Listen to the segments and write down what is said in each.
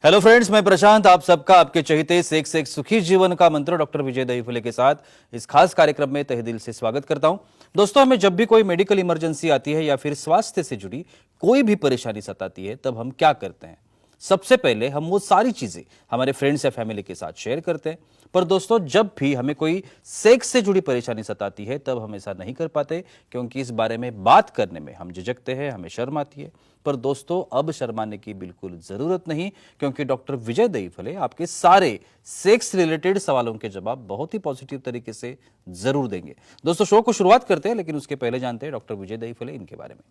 Hello friends, मैं प्रशांत आप सबका आपके चहेते से एक सुखी जीवन का मंत्र डॉक्टर विजय दहीफुले के साथ इस खास कार्यक्रम में तहे दिल से स्वागत करता हूं। दोस्तों, हमें जब भी कोई मेडिकल इमरजेंसी आती है या फिर स्वास्थ्य से जुड़ी कोई भी परेशानी सताती है, तब हम क्या करते हैं? सबसे पहले हम वो सारी चीजें हमारे फ्रेंड्स या फैमिली के साथ शेयर करते हैं। पर दोस्तों, जब भी हमें कोई सेक्स से जुड़ी परेशानी सताती है, तब हम ऐसा नहीं कर पाते, क्योंकि इस बारे में बात करने में हम झिझकते हैं, हमें शर्म आती है। पर दोस्तों, अब शर्माने की बिल्कुल जरूरत नहीं, क्योंकि डॉक्टर विजय दहीफुले आपके सारे सेक्स रिलेटेड सवालों के जवाब बहुत ही पॉजिटिव तरीके से जरूर देंगे। दोस्तों, शो को शुरुआत करते हैं, लेकिन उसके पहले जानते हैं डॉक्टर विजय दहीफुले इनके बारे में।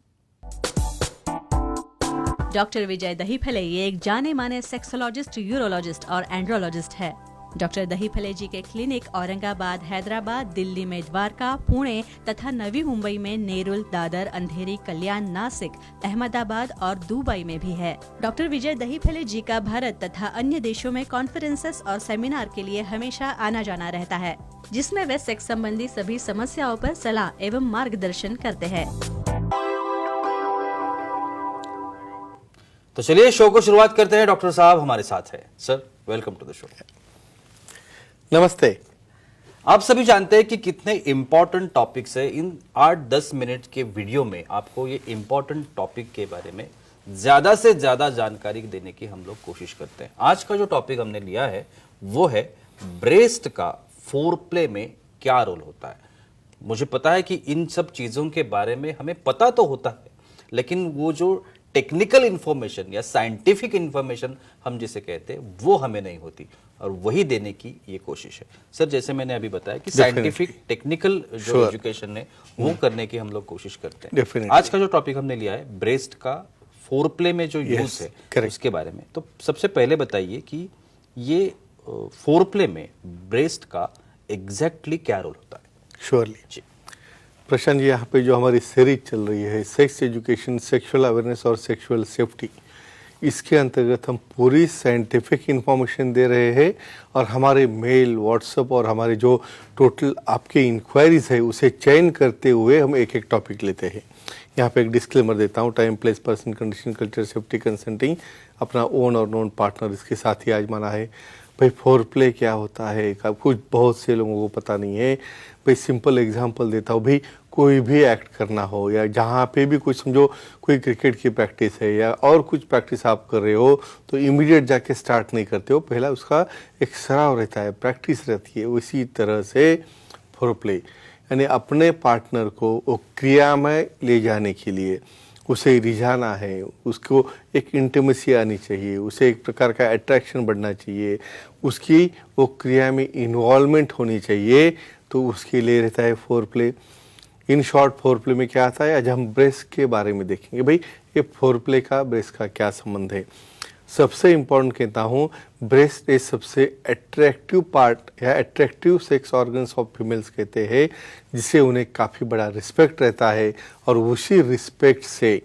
डॉक्टर विजय दहीफुले ये एक जाने माने सेक्सोलॉजिस्ट, यूरोलॉजिस्ट और एंड्रोलॉजिस्ट है। डॉक्टर दहीफुले जी के क्लिनिक औरंगाबाद, हैदराबाद, दिल्ली में द्वारका, पुणे तथा नवी मुंबई में नेरुल, दादर, अंधेरी, कल्याण, नासिक, अहमदाबाद और दुबई में भी है। डॉक्टर विजय दहीफुले जी का भारत तथा अन्य देशों में कॉन्फ्रेंसेस और सेमिनार के लिए हमेशा आना जाना रहता है, जिसमें वे सेक्स संबंधी सभी समस्याओं पर सलाह एवं मार्गदर्शन करते हैं। तो चलिए शो को शुरुआत करते हैं। डॉक्टर साहब हमारे साथ है। Sir, welcome to the show. नमस्ते। आप सभी जानते हैं कि कितने इंपॉर्टेंट टॉपिक्स है। इन 8-10 मिनट के वीडियो में आपको ये इंपॉर्टेंट टॉपिक के बारे में ज्यादा से ज्यादा जानकारी देने की हम लोग कोशिश करते हैं। आज का जो टॉपिक हमने लिया है वो है ब्रेस्ट का फोरप्ले में क्या रोल होता है। मुझे पता है कि इन सब चीजों के बारे में हमें पता तो होता है, लेकिन वो जो टेक्निकल इंफॉर्मेशन या साइंटिफिक इंफॉर्मेशन हम जिसे कहते हैं वो हमें नहीं होती, और वही देने की ये कोशिश है। सर, जैसे मैंने अभी बताया कि साइंटिफिक टेक्निकल जो एजुकेशन है वो करने की हम लोग कोशिश करते हैं। आज का जो टॉपिक हमने लिया है ब्रेस्ट का फोरप्ले में जो यूज है उसके बारे में। तो सबसे पहले बताइए कि ये फोरप्ले में ब्रेस्ट का एग्जैक्टली क्या रोल होता है? श्योरली जी प्रशांत जी, यहाँ पे जो हमारी सीरीज चल रही है सेक्स एजुकेशन, सेक्सुअल अवेयरनेस और सेक्सुअल सेफ्टी, इसके अंतर्गत हम पूरी साइंटिफिक इंफॉर्मेशन दे रहे हैं। और हमारे मेल, व्हाट्सएप और हमारे जो टोटल आपके इंक्वायरीज है उसे चयन करते हुए हम एक एक टॉपिक लेते हैं। यहाँ पे एक डिस्क्लेमर देता हूँ, time, place, person, condition, culture, safety, consulting अपना ओन और नॉन पार्टनर इसके साथ ही आजमाना है। भाई फोरप्ले क्या होता है, कुछ बहुत से लोगों को पता नहीं है। भाई सिंपल एग्जांपल देता हूँ, भाई कोई भी एक्ट करना हो या जहाँ पे भी कुछ समझो कोई क्रिकेट की प्रैक्टिस है या और कुछ प्रैक्टिस आप कर रहे हो, तो इमीडिएट जाके स्टार्ट नहीं करते हो, पहला उसका एक सराव रहता है, प्रैक्टिस रहती है। उसी तरह से फोरप्ले यानी अपने पार्टनर को वो क्रिया में ले जाने के लिए उसे रिझाना है, उसको एक इंटीमेसी आनी चाहिए, उसे एक प्रकार का अट्रैक्शन बढ़ना चाहिए, उसकी वो क्रिया में इन्वॉल्वमेंट होनी चाहिए, तो उसके लिए रहता है फोरप्ले। इन शॉर्ट फोरप्ले में क्या आता है, आज हम ब्रेस्ट के बारे में देखेंगे। भाई ये फोरप्ले का ब्रेस्ट का क्या संबंध है। सबसे इम्पोर्टेंट कहता हूँ, ब्रेस्ट एक सबसे अट्रैक्टिव पार्ट या attractive sex organs of females कहते हैं, जिसे उन्हें काफ़ी बड़ा रिस्पेक्ट रहता है। और उसी रिस्पेक्ट से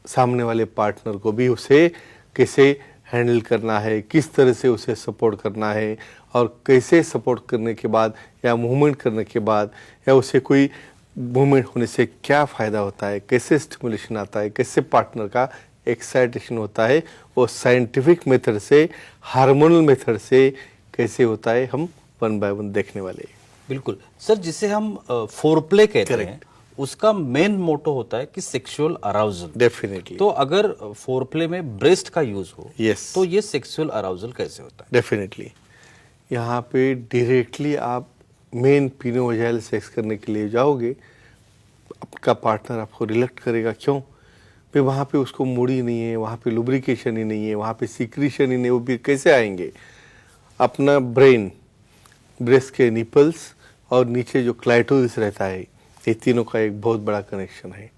सामने वाले पार्टनर को भी उसे कैसे हैंडल करना है, किस तरह से उसे सपोर्ट करना है, और कैसे सपोर्ट करने के बाद या मूवमेंट करने के बाद या उसे कोई मूवमेंट होने से क्या फ़ायदा होता है, कैसे स्टिमुलेशन आता है, कैसे पार्टनर का एक्साइटेशन होता है, वो साइंटिफिक मेथड से, हार्मोनल मेथड से कैसे होता है, हम वन बाय वन देखने वाले हैं। बिल्कुल सर, जिसे हम फोरप्ले कहते हैं उसका मेन मोटो होता है कि सेक्सुअल अराउजल। डेफिनेटली। तो अगर फोरप्ले में ब्रेस्ट का यूज हो तो ये सेक्सुअल अराउजल कैसे होता है? डेफिनेटली यहाँ पे डायरेक्टली आप मेन पीनोवजाइनल सेक्स करने के लिए जाओगे, आपका पार्टनर आपको रिलेक्ट करेगा। क्यों? फिर वहाँ पे उसको मूड ही नहीं है, वहाँ पे लुब्रिकेशन ही नहीं है, वहाँ पे सिक्रीशन ही नहीं, वो भी कैसे आएंगे? अपना ब्रेन, ब्रेस्ट के निपल्स और नीचे जो क्लाइटोरिस रहता है, ये तीनों का एक बहुत बड़ा कनेक्शन है।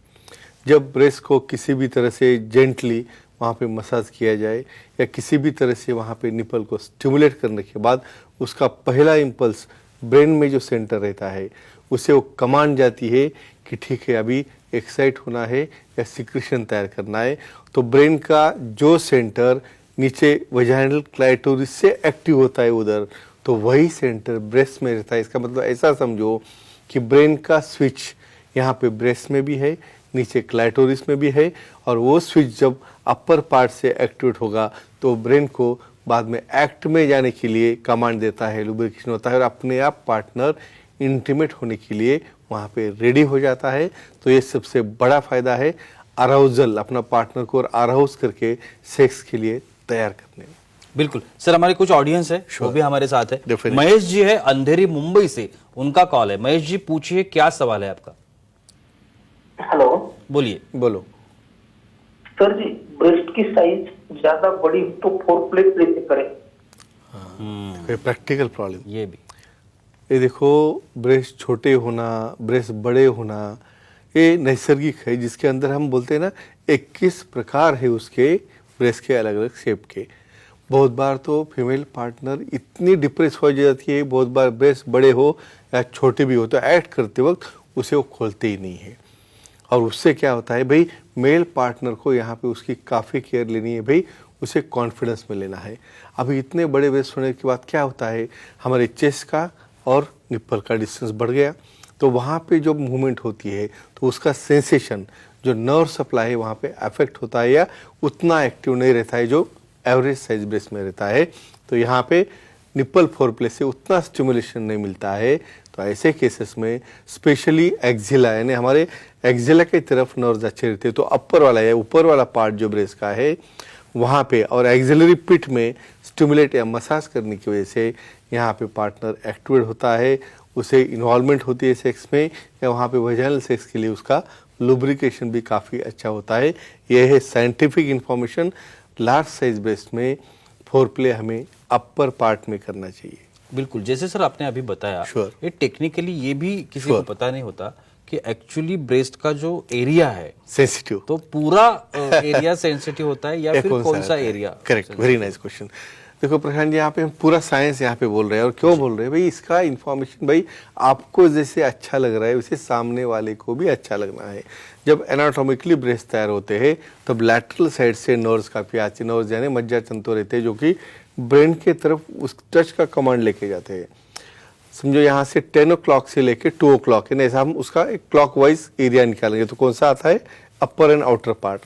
जब ब्रेस्ट को किसी भी तरह से जेंटली वहाँ पे मसाज किया जाए या किसी भी तरह से वहाँ पे निपल को स्टिमुलेट करने के बाद उसका पहला इम्पल्स ब्रेन में जो सेंटर रहता है उसे वो कमांड जाती है कि ठीक है, अभी एक्साइट होना है या सिक्रीशन तैयार करना है। तो ब्रेन का जो सेंटर नीचे वजाइनल क्लाइटोरिस से एक्टिव होता है उधर, तो वही सेंटर ब्रेस्ट में रहता है। इसका मतलब ऐसा समझो कि ब्रेन का स्विच यहाँ पे ब्रेस्ट में भी है, नीचे क्लाइटोरिस में भी है, और वो स्विच जब अपर पार्ट से एक्टिवेट होगा तो ब्रेन को बाद में एक्ट में जाने के लिए कमांड देता है, लुब्रिकेशन होता है और अपने आप पार्टनर इंटीमेट होने के लिए वहाँ पे रेडी हो जाता है। तो ये सबसे बड़ा फायदा है अराउजल, अपना पार्टनर को अराउज करके सेक्स के लिए तैयार करने में। बिल्कुल सर, हमारे कुछ ऑडियंस है वो भी हमारे साथ है। Definitely. महेश जी है अंधेरी मुंबई से, उनका कॉल है। महेश जी पूछिए, क्या सवाल है आपका? हेलो, बोलिए। बोलो। सर जी, ब्रेस्ट की साइज ज्यादा बड़ी तो फोरप्ले कैसे करें? कोई प्रैक्टिकल प्रॉब्लम? ये भी ये देखो, ब्रेस्ट छोटे होना, ब्रेस्ट बड़े होना, ये नैसर्गिक है, जिसके अंदर हम बोलते हैं ना 21 प्रकार है उसके ब्रेस्ट के अलग अलग शेप के। बहुत बार तो फीमेल पार्टनर इतनी डिप्रेस हो जाती है, बहुत बार ब्रेस्ट बड़े हो या छोटे भी हो तो एक्ट करते वक्त उसे वो खोलते ही नहीं है। और उससे क्या होता है भाई, मेल पार्टनर को यहाँ पे उसकी काफ़ी केयर लेनी है भाई, उसे कॉन्फिडेंस में लेना है। अभी इतने बड़े ब्रेस्ट होने के बाद क्या होता है, हमारे चेस्ट का और निप्पल का डिस्टेंस बढ़ गया, तो वहाँ पे जो मूवमेंट होती है तो उसका सेंसेशन, जो नर्व सप्लाई है वहाँ पे अफेक्ट होता है या उतना एक्टिव नहीं रहता है जो एवरेज साइज ब्रेस्ट में रहता है। तो यहाँ पे निप्पल फोरप्ले से उतना स्टिमुलेशन नहीं मिलता है। तो ऐसे केसेस में स्पेशली एक्जिला, यानी हमारे एक्जिला की तरफ नर्व्स अच्छे रहते हैं, तो अपर वाला या ऊपर वाला पार्ट जो ब्रेस्ट का है वहाँ पे और एक्सिलरी पिट में स्टिमुलेट या मसाज करने की वजह से यहाँ पे पार्टनर एक्टिवेट होता है, उसे इन्वॉल्वमेंट होती है सेक्स में, या वहाँ पे वजाइनल सेक्स के लिए उसका लुब्रिकेशन भी काफ़ी अच्छा होता है। यह है scientific information. Large size breast में फोरप्ले हमें अपर पार्ट में करना चाहिए। बिल्कुल, जैसे सर आपने अभी बताया, Sure. ये टेक्निकली ये भी किसी को पता नहीं होता कि एक्चुअली ब्रेस्ट का जो एरिया है सेंसिटिव, तो पूरा एरिया सेंसिटिव होता है या फिर कौन सा area? Correct, very nice question. देखो प्रशांत जी, यहाँ पे हम पूरा साइंस यहाँ पे बोल रहे हैं, और क्यों बोल रहे हैं भाई, इसका इन्फॉर्मेशन भाई आपको जैसे अच्छा लग रहा है वैसे सामने वाले को भी अच्छा लगना है। जब एनाटॉमिकली ब्रेस्ट तैयार होते हैं तब लैटरल साइड से नर्व्स काफी आती, नर्व्स यानी मज्जा तंतु रहते हैं जो कि ब्रेन के तरफ उस टच का कमांड लेके जाते हैं। समझो यहाँ से 10 o'clock से लेके 2 o'clock, यानी ऐसा हम उसका एक क्लॉकवाइज एरिया निकालेंगे तो कौन सा आता है, अपर एंड आउटर पार्ट।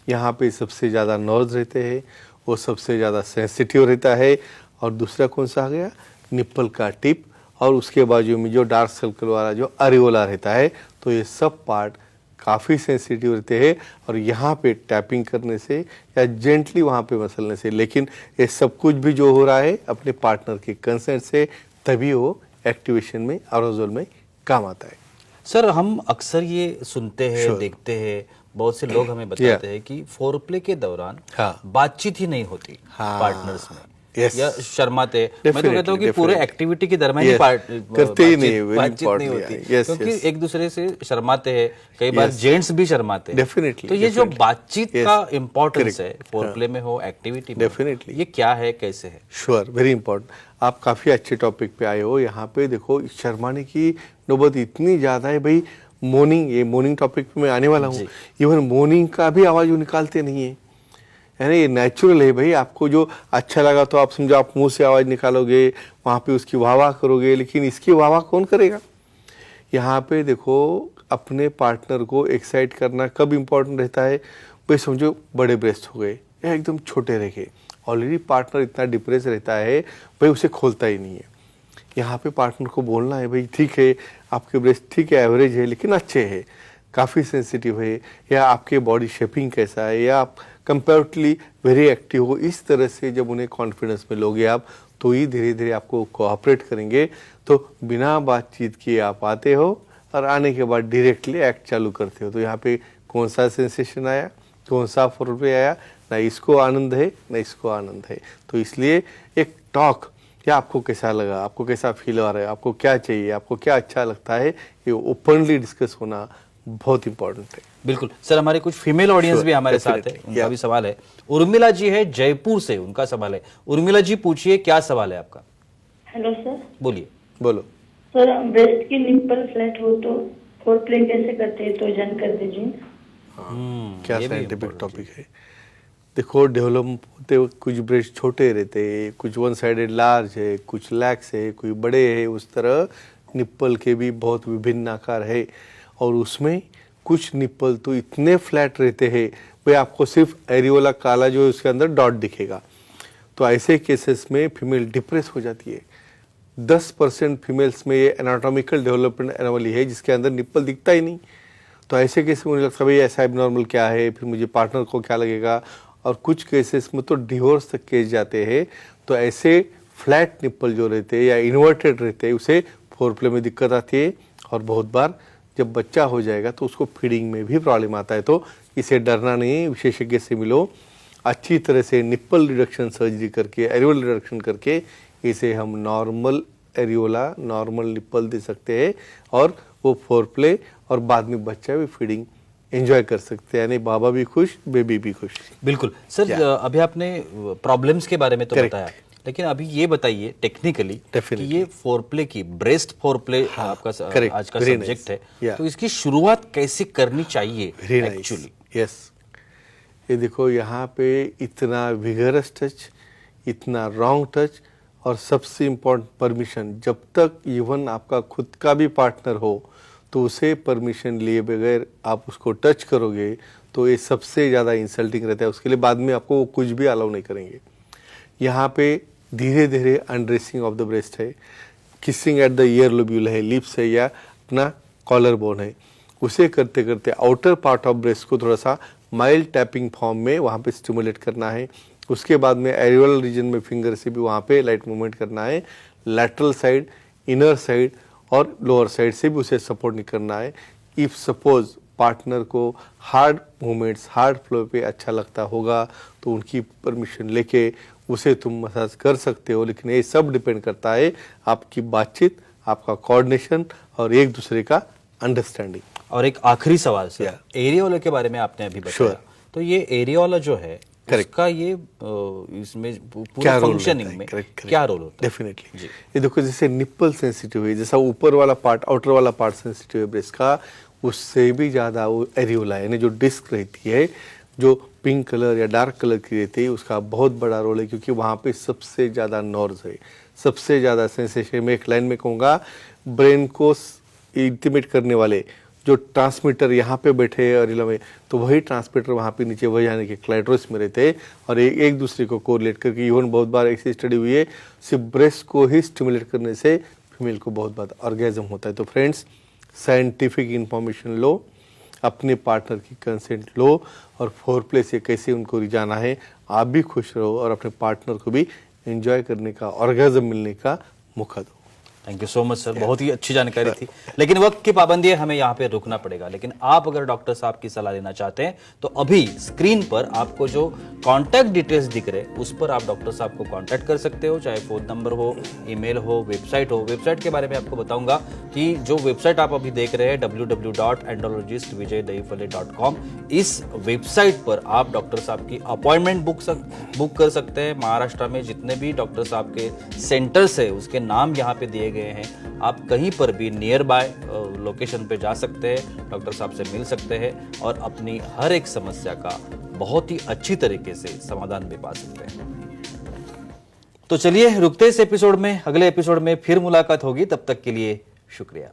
यहाँ पे सबसे ज़्यादा नर्व्स रहते हैं, वो सबसे ज़्यादा सेंसिटिव रहता है। और दूसरा कौन सा आ गया, निप्पल का टिप, और उसके बाजू में जो डार्क सर्कल वाला जो अरियोला रहता है। तो ये सब पार्ट काफ़ी सेंसिटिव रहते हैं और यहाँ पे टैपिंग करने से या जेंटली वहाँ पे मसलने से, लेकिन ये सब कुछ भी जो हो रहा है अपने पार्टनर के कंसेंट से, तभी वो एक्टिवेशन में, अरोजल में काम आता है। सर हम अक्सर ये सुनते हैं, Sure. देखते हैं, बहुत से लोग हमें बताते हैं कि फोरप्ले के दौरान हाँ. बातचीत ही नहीं होती हाँ. पार्टनर्स में, Yes. या शर्माते। मैं तो कहता हूँ कि पूरे Definitely. एक्टिविटी के दरमियान ही Yes. करते ही नहीं, very बातचीत नहीं important, होती, yes, क्योंकि yes. एक दूसरे से शर्माते हैं, कई बार Yes. जेंट्स भी शर्माते हैं। Definitely, तो ये जो definitely. बातचीत Yes. का इम्पोर्टेंस है Correct. फोरप्ले में हो, एक्टिविटी में, Definitely. ये क्या है, कैसे है? Sure, very important. आप काफ़ी अच्छे टॉपिक पे आए हो। यहाँ पे देखो, शर्माने की नौबत इतनी ज़्यादा है भाई। मॉर्निंग, ये मॉर्निंग टॉपिक पे मैं आने वाला हूँ। इवन मॉर्निंग का भी आवाज़ वो निकालते नहीं है, यानी ये नेचुरल है भाई। आपको जो अच्छा लगा तो आप समझो आप मुंह से आवाज़ निकालोगे, वहाँ पे उसकी वाह वाह करोगे, लेकिन इसकी वाह वाह कौन करेगा? यहाँ पे देखो, अपने पार्टनर को एक्साइट करना कब इम्पोर्टेंट रहता है भाई, समझो बड़े ब्रेस्ट हो गए या एकदम छोटे रह गए, ऑलरेडी पार्टनर इतना डिप्रेस रहता है भाई, उसे खोलता ही नहीं है। यहाँ पे पार्टनर को बोलना है भाई ठीक है, आपके ब्रेस्ट ठीक है, एवरेज है, लेकिन अच्छे है, काफ़ी सेंसिटिव है, या आपके बॉडी शेपिंग कैसा है, या आप कंपेरेटिवली वेरी एक्टिव हो। इस तरह से जब उन्हें कॉन्फिडेंस में लोगे आप, तो ही धीरे धीरे आपको कोऑपरेट करेंगे। तो बिना बातचीत किए आप आते हो और आने के बाद डायरेक्टली एक्ट चालू करते हो। तो यहाँ पे कौन सा सेंसेशन आया, कौन सा फोरप्ले आया, ना इसको आनंद है ना इसको आनंद है। तो इसलिए एक टॉक, या आपको कैसा लगा, आपको कैसा फील आ रहा है, आपको क्या चाहिए, आपको क्या अच्छा लगता है, ये ओपनली डिस्कस होना बहुत इंपॉर्टेंट है। बिल्कुल सर, हमारे कुछ फीमेल ऑडियंस Sure, भी हमारे साथ है, definitely, उनका yeah. भी सवाल है। उर्मिला जी है जयपुर से, उनका सवाल है। उर्मिला जी पूछिए, क्या सवाल है आपका? Hello sir. बोलिए। बोलो। सर, ब्रेस्ट की निप्पल फ्लैट हो तो फोरप्ले कैसे करते हैं, तो जान कर दीजिए। क्या ये भी साइंटिफिक important टॉपिक है। देखो, डेवलप होते हुए कुछ ब्रेस्ट छोटे रहते हैं, कुछ वन साइडेड लार्ज है, कुछ लैक्स है, कोई बड़े है। उस तरह निप्पल के भी बहुत विभिन्न आकार है और उसमें कुछ निप्पल तो इतने फ्लैट रहते हैं भाई आपको सिर्फ एरियोला काला जो है उसके अंदर डॉट दिखेगा। तो ऐसे केसेस में फीमेल डिप्रेस हो जाती है। 10% फीमेल्स में ये एनाटॉमिकल डेवलपमेंट एनोमली है जिसके अंदर निप्पल दिखता ही नहीं। तो ऐसे केस में मुझे लगता है भाई ऐसा एबनॉर्मल क्या है, फिर मुझे पार्टनर को क्या लगेगा, और कुछ केसेस में तो डिवोर्स तक केस जाते हैं। तो ऐसे फ्लैट निप्पल जो रहते हैं या इन्वर्टेड रहते हैं उसे फोरप्ले में दिक्कत आती है, और बहुत बार जब बच्चा हो जाएगा तो उसको फीडिंग में भी प्रॉब्लम आता है। तो इसे डरना नहीं, विशेषज्ञ से मिलो, अच्छी तरह से निप्पल रिडक्शन सर्जरी करके, एरियोल रिडक्शन करके इसे हम नॉर्मल एरियोला, नॉर्मल निप्पल दे सकते हैं, और वो फोरप्ले और बाद में बच्चा भी फीडिंग एंजॉय कर सकते हैं, यानी बाबा भी खुश, बेबी भी खुश। बिल्कुल सर, अभी आपने प्रॉब्लम्स के बारे में तो बताया, लेकिन अभी ये बताइए टेक्निकली कि ये फोरप्ले की, ब्रेस्ट फोरप्ले आपका आज का सब्जेक्ट है, तो इसकी शुरुआत कैसे करनी चाहिए एक्चुअली? यस, ये देखो यहाँ पे इतना विगरस टच, इतना रॉन्ग टच, और सबसे इम्पोर्टेंट परमिशन। जब तक इवन आपका खुद का भी पार्टनर हो तो उसे परमिशन लिए बगैर आप उसको टच करोगे तो ये सबसे ज़्यादा इंसल्टिंग रहता है उसके लिए। बाद में आपको वो कुछ भी अलाउ नहीं करेंगे। यहाँ पे धीरे धीरे अनड्रेसिंग ऑफ द ब्रेस्ट है, kissing at the year lobule है, लिप्स है, या अपना कॉलर बोन है, उसे करते करते आउटर पार्ट ऑफ ब्रेस्ट को थोड़ा सा माइल्ड टैपिंग फॉर्म में वहाँ पे स्टिमुलेट करना है। उसके बाद में एरियोल रीजन में फिंगर से भी वहाँ पे लाइट मूवमेंट करना है। लैटरल साइड, इनर साइड और लोअर साइड से भी उसे सपोर्ट नहीं करना है। इफ़ सपोज पार्टनर को हार्ड मूवमेंट्स, हार्ड फ्लो पे अच्छा लगता होगा तो उनकी परमिशन लेके उसे तुम मसाज कर सकते हो, लेकिन ये सब डिपेंड करता है आपकी बातचीत, आपका कोऑर्डिनेशन और एक दूसरे का अंडरस्टैंडिंग। और एक आखिरी सवाल सर, एरियोला के बारे में आपने अभी बताया, तो ये एरियोला जो है उसका ये इसमें पूरा फंक्शनिंग में क्या रोल होता है? डेफिनेटली ये देखो, जैसे निप्पल सेंसिटिव है, जैसा ऊपर वाला पार्ट, आउटर वाला पार्ट सेंसिटिव है ब्रेस्ट का, उससे भी ज़्यादा वो एरियोला यानी जो डिस्क रहती है, जो पिंक कलर या डार्क कलर की रहती है, उसका बहुत बड़ा रोल है, क्योंकि वहाँ पे सबसे ज़्यादा नर्व्स है, सबसे ज़्यादा सेंसेशन। मैं एक लाइन में कहूँगा, ब्रेन को इंटिमेट करने वाले जो ट्रांसमीटर यहाँ पे बैठे हैं एरियोला में, तो वही ट्रांसमीटर वहाँ पे नीचे वही यानी कि क्लाइटोरिस में रहते हैं, और एक दूसरे को कोरिलेट करके, इवन बहुत बार ऐसी स्टडी हुई है सिर्फ ब्रेस्ट को ही स्टिमुलेट करने से फीमेल को बहुत बार ऑर्गेजम होता है। तो फ्रेंड्स, साइंटिफिक इंफॉर्मेशन लो, अपने पार्टनर की कंसेंट लो, और फोरप्ले से कैसे उनको रिझाना है, आप भी खुश रहो और अपने पार्टनर को भी एंजॉय करने का, ऑर्गेजम मिलने का मौका दो। Thank you so much sir, बहुत ही अच्छी जानकारी थी, लेकिन वक्त की पाबंदी है, हमें यहाँ पे रुकना पड़ेगा। लेकिन आप अगर डॉक्टर साहब की सलाह लेना चाहते हैं तो अभी स्क्रीन पर आपको जो कांटेक्ट डिटेल्स दिख रहे हैं उस पर आप डॉक्टर साहब को कांटेक्ट कर सकते हो, चाहे फोन नंबर हो, ईमेल हो, वेबसाइट हो। वेबसाइट के बारे में आपको बताऊंगा कि जो वेबसाइट आप अभी देख रहे हैं www.andrologistvijaydahipale.com, इस वेबसाइट पर आप डॉक्टर साहब की अपॉइंटमेंट बुक कर सकते हैं। महाराष्ट्र में जितने भी डॉक्टर साहब के सेंटर्स है उसके नाम यहाँ पे दिए गए हैं, आप कहीं पर भी नियर बाय लोकेशन पे जा सकते हैं, डॉक्टर साहब से मिल सकते हैं और अपनी हर एक समस्या का बहुत ही अच्छी तरीके से समाधान भी पा सकते हैं। तो चलिए रुकते इस एपिसोड में, अगले एपिसोड में फिर मुलाकात होगी, तब तक के लिए शुक्रिया।